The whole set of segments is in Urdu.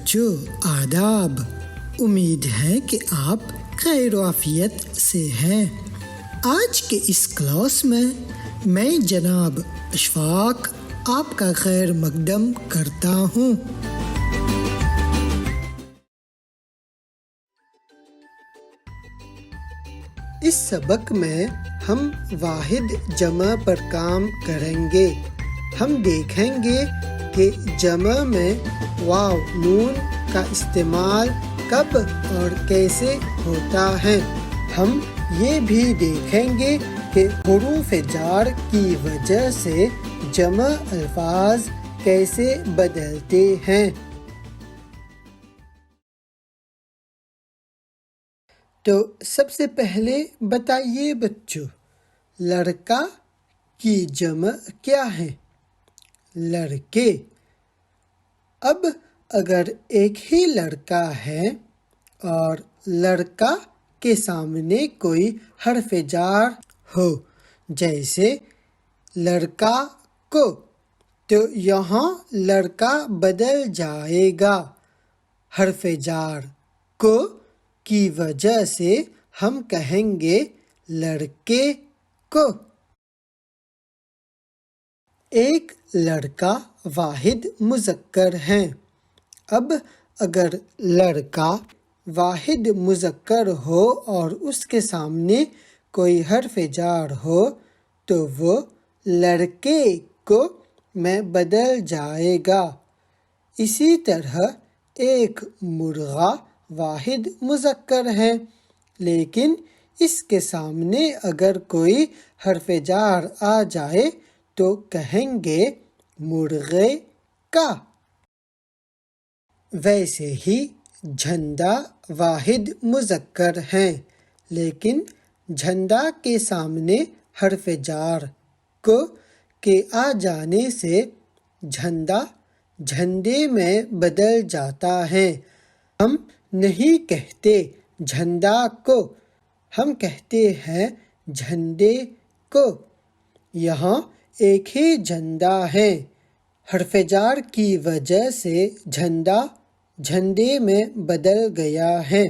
بچوں آداب، امید ہے کہ آپ خیر و عافیت سے ہیں۔ آج کے اس کلاس میں جناب اشفاق آپ کا خیر مقدم کرتا ہوں۔ اس سبق میں ہم واحد جمع پر کام کریں گے۔ ہم دیکھیں گے کہ جمع میں واو نون کا استعمال کب اور کیسے ہوتا ہے۔ ہم یہ بھی دیکھیں گے کہ حروف جار کی وجہ سے جمع الفاظ کیسے بدلتے ہیں۔ تو سب سے پہلے بتائیے بچوں، لڑکا کی جمع کیا ہے؟ لڑکے۔ اب اگر ایک ہی لڑکا ہے اور لڑکا کے سامنے کوئی حرف جار ہو، جیسے لڑکا کو، تو یہاں لڑکا بدل جائے گا۔ حرف جار کو کی وجہ سے ہم کہیں گے لڑکے کو۔ ایک لڑکا واحد مذکر ہے۔ اب اگر لڑکا واحد مذکر ہو اور اس کے سامنے کوئی حرف جار ہو تو وہ لڑکے کو میں بدل جائے گا۔ اسی طرح ایک مرغا واحد مذکر ہے، لیکن اس کے سامنے اگر کوئی حرف جار آ جائے تو کہیں گے مرغے کا۔ ویسے ہی جھنڈا واحد مذکر ہے، لیکن جھنڈا کے سامنے حرف جار کو کے آ جانے سے جھنڈا جھنڈے میں بدل جاتا ہے۔ ہم نہیں کہتے جھنڈا کو، ہم کہتے ہیں جھنڈے کو۔ یہاں ایک ہی جھنڈا ہے، حرف جار کی وجہ سے جھنڈا جھنڈے میں بدل گیا ہے۔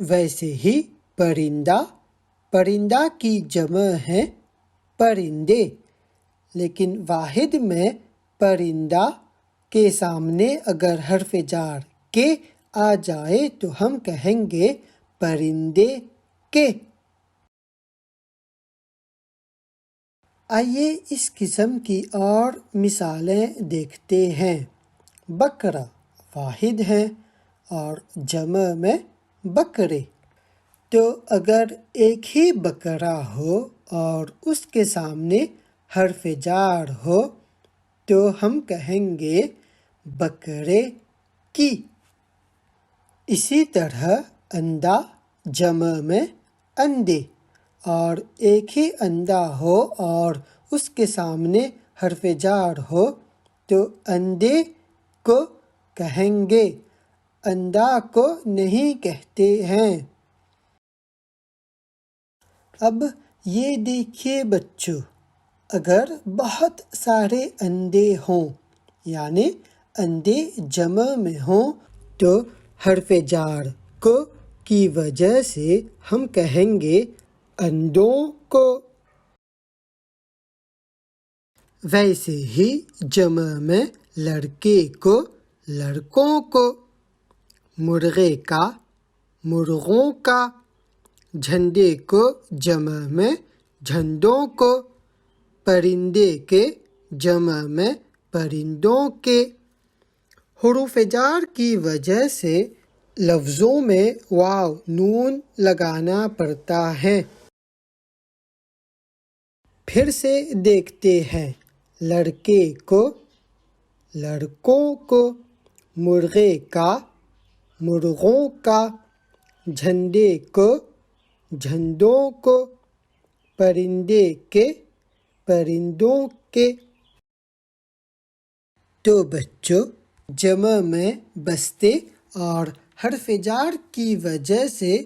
ویسے ہی پرندہ، پرندہ کی جمع ہے پرندے، لیکن واحد میں پرندہ کے سامنے اگر حرف جار کے آ جائے تو ہم کہیں گے پرندے کے۔ آئیے اس قسم کی اور مثالیں دیکھتے ہیں۔ بکرا واحد ہے اور جمع میں بکرے۔ تو اگر ایک ہی بکرا ہو اور اس کے سامنے حرف جار ہو تو ہم کہیں گے بکرے کی۔ اسی طرح انڈا جمع میں انڈے، اور ایک ہی انڈا ہو اور اس کے سامنے حرف جار ہو تو انڈے کو کہیں گے، انڈا کو نہیں کہتے ہیں۔ اب یہ دیکھیے بچوں، اگر بہت سارے انڈے ہوں، یعنی انڈے جمع میں ہوں، تو حرف جار کو کی وجہ سے ہم کہیں گے انڈوں کو۔ ویسے ہی جمع میں لڑکے کو لڑکوں کو، مرغے کا مرغوں کا، جھنڈے کو جمع میں جھنڈوں کو، پرندے کے جمع میں پرندوں کے۔ حروف جار کی وجہ سے لفظوں میں واو نون لگانا پڑتا ہے۔ پھر سے دیکھتے ہیں، لڑکے کو لڑکوں کو، مرغے کا مرغوں کا، جھنڈے کو جھنڈوں کو، پرندے کے پرندوں کے۔ تو بچوں، جمع میں بستے اور حرف جار کی وجہ سے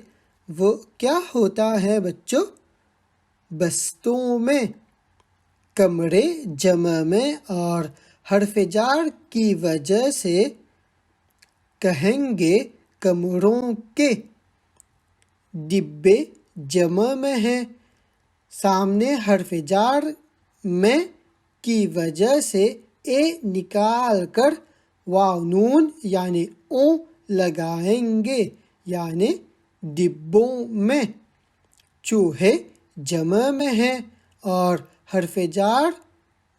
وہ کیا ہوتا ہے بچوں؟ بستوں میں۔ کمرے جمع میں اور حرف جار کی وجہ سے کہیں گے کمروں کے۔ ڈبے جمع میں ہیں، سامنے حرف جار میں کی وجہ سے اے نکال کر واو نون یعنی اوں لگائیں گے، یعنی ڈبوں میں۔ چوہے جمع میں ہیں اور حرف جار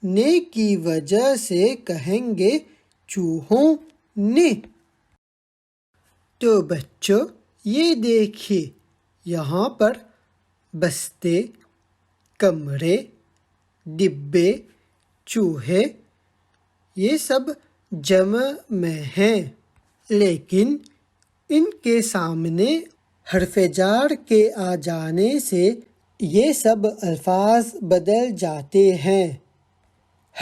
نے کی وجہ سے کہیں گے چوہوں نے۔ تو بچوں یہ دیکھیے یہاں پر بستے، کمرے، ڈبے، چوہے یہ سب جمع میں ہیں، لیکن ان کے سامنے حرف جار کے آ جانے سے یہ سب الفاظ بدل جاتے ہیں۔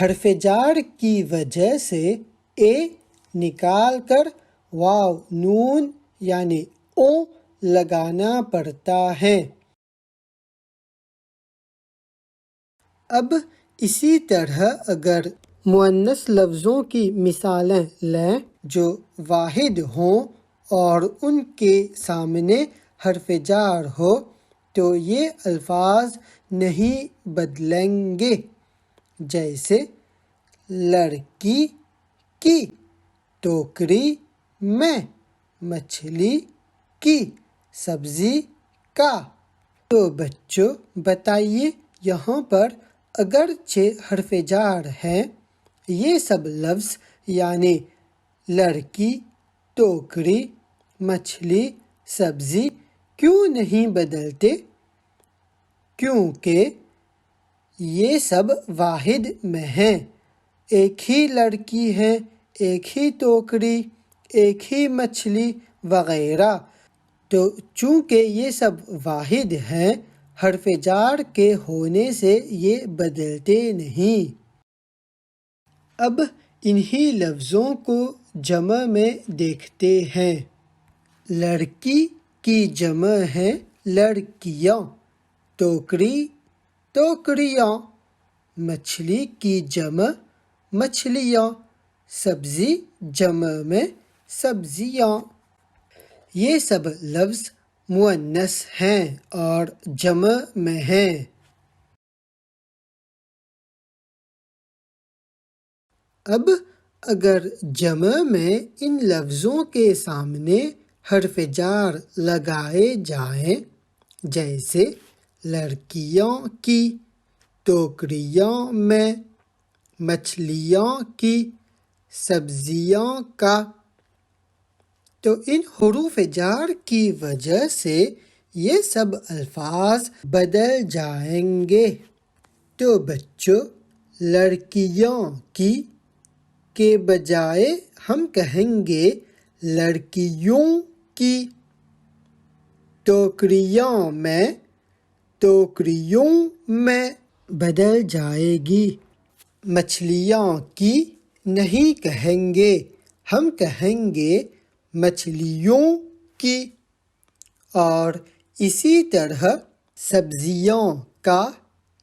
حرف جار کی وجہ سے اے نکال کر واو نون یعنی اوں لگانا پڑتا ہے۔ اب اسی طرح اگر مؤنث لفظوں کی مثالیں لیں جو واحد ہوں اور ان کے سامنے حرف جار ہو تو یہ الفاظ نہیں بدلیں گے، جیسے لڑکی کی، ٹوکری میں، مچھلی کی، سبزی کا۔ تو بچوں بتائیے یہاں پر اگرچہ حرف جار ہیں، یہ سب لفظ یعنی لڑکی، ٹوکری، مچھلی، سبزی کیوں نہیں بدلتے؟ کیونکہ یہ سب واحد میں ہیں، ایک ہی لڑکی ہے، ایک ہی ٹوکری، ایک ہی مچھلی وغیرہ۔ تو چونکہ یہ سب واحد ہیں، حرف جار کے ہونے سے یہ بدلتے نہیں۔ اب انہی لفظوں کو جمع میں دیکھتے ہیں۔ لڑکی کی جمع ہے لڑکیاں، ٹوکری، ٹوکریاں، مچھلی کی جمع مچھلیاں، سبزی جمع میں سبزیاں۔ یہ سب لفظ مؤنث ہیں اور جمع میں ہیں۔ اب اگر جمع میں ان لفظوں کے سامنے حرف جار لگائے جائیں، جیسے لڑکیوں کی، ٹوکریوں میں، مچھلیوں کی، سبزیوں کا، تو ان حروف جار کی وجہ سے یہ سب الفاظ بدل جائیں گے۔ تو بچوں لڑکیوں کی کے بجائے ہم کہیں گے لڑکیوں کی، ٹوکریوں میں، ٹوکریوں میں بدل جائے گی۔ مچھلیوں کی نہیں کہیں گے، ہم کہیں گے مچھلیوں کی۔ اور اسی طرح سبزیوں کا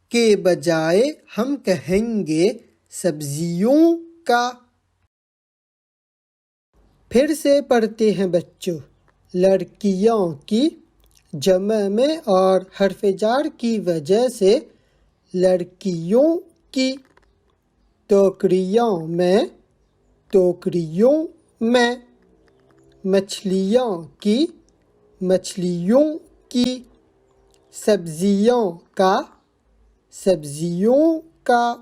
کے بجائے ہم کہیں گے سبزیوں کا۔ پھر سے پڑھتے ہیں بچوں، لڑکیوں کی جمع میں اور حرف جار کی وجہ سے لڑکیوں کی، ٹوکریوں میں، ٹوکریوں میں، مچھلیوں کی، مچھلیوں کی، سبزیوں کا، سبزیوں کا۔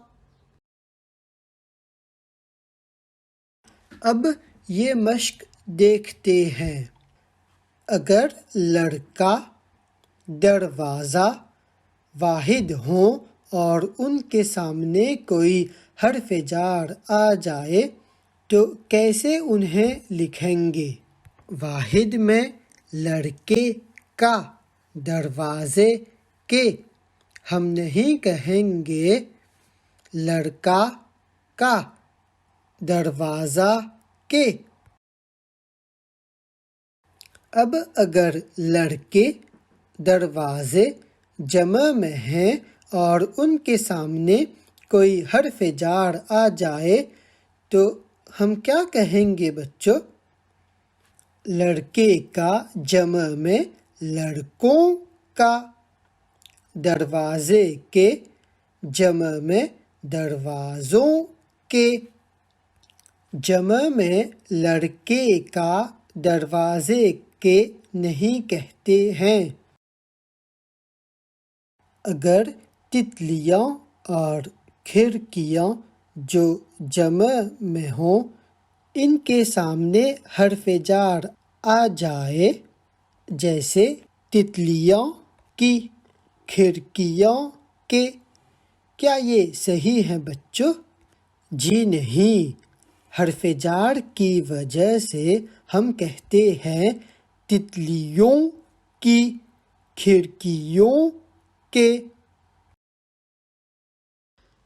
اب یہ مشق دیکھتے ہیں۔ اگر لڑکا، دروازہ واحد ہوں اور ان کے سامنے کوئی حرف جار آ جائے تو کیسے انہیں لکھیں گے؟ واحد میں لڑکے کا، دروازے کے، ہم نہیں کہیں گے لڑکا کا، دروازہ کے۔ اب اگر لڑکے، دروازے جمع میں ہیں اور ان کے سامنے کوئی حرف جار آ جائے تو ہم کیا کہیں گے بچوں؟ لڑکے کا جمع میں لڑکوں کا، دروازے کے جمع میں دروازوں کے، جمع میں لڑکے کا دروازے کے نہیں کہتے ہیں۔ اگر تتلیاں اور کھڑکیاں جو جمع میں ہوں ان کے سامنے حرف جار آ جائے، جیسے تتلیاں کی، کھڑکیاں کے، کیا یہ صحیح ہے بچوں؟ جی نہیں، حرف جار کی وجہ سے ہم کہتے ہیں تتلیوں کی، کھڑکیوں کے۔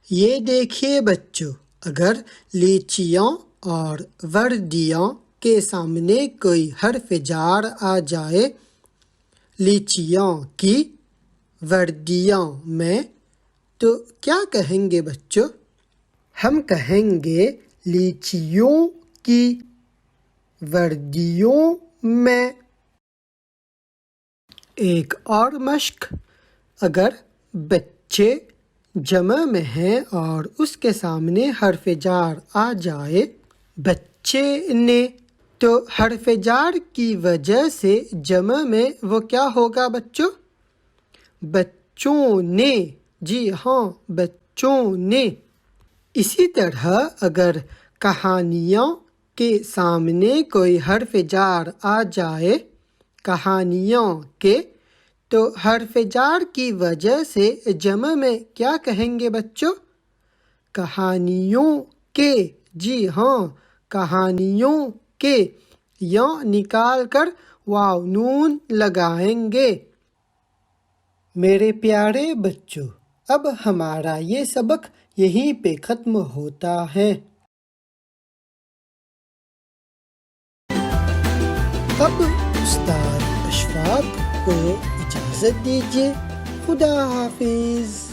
یہ دیکھیے بچوں، اگر لیچیاں اور وردیاں کے سامنے کوئی حرف جار آ جائے، لیچیاں کی، وردیاں میں، تو کیا کہیں گے بچوں؟ ہم کہیں گے لیچیوں کی، وردیوں میں۔ ایک اور مشق، اگر بچے جمع میں ہیں اور اس کے سامنے حرف جار آ جائے، بچے نے، تو حرف جار کی وجہ سے جمع میں وہ کیا ہوگا بچوں؟ بچوں نے، جی ہاں، بچوں نے۔ اسی طرح اگر کہانیاں کے سامنے کوئی حرف جار آ جائے، کہانیاں کے، تو حرف جار کی وجہ سے جمع میں کیا کہیں گے بچوں؟ کہانیوں کے، جی ہاں، کہانیوں کے، یا نکال کر واو نون لگائیں گے۔ میرے پیارے بچوں، اب ہمارا یہ سبق یہیں پہ ختم ہوتا ہے۔ اب استاد اشفاق کو اجازت دیجیے۔ خدا حافظ۔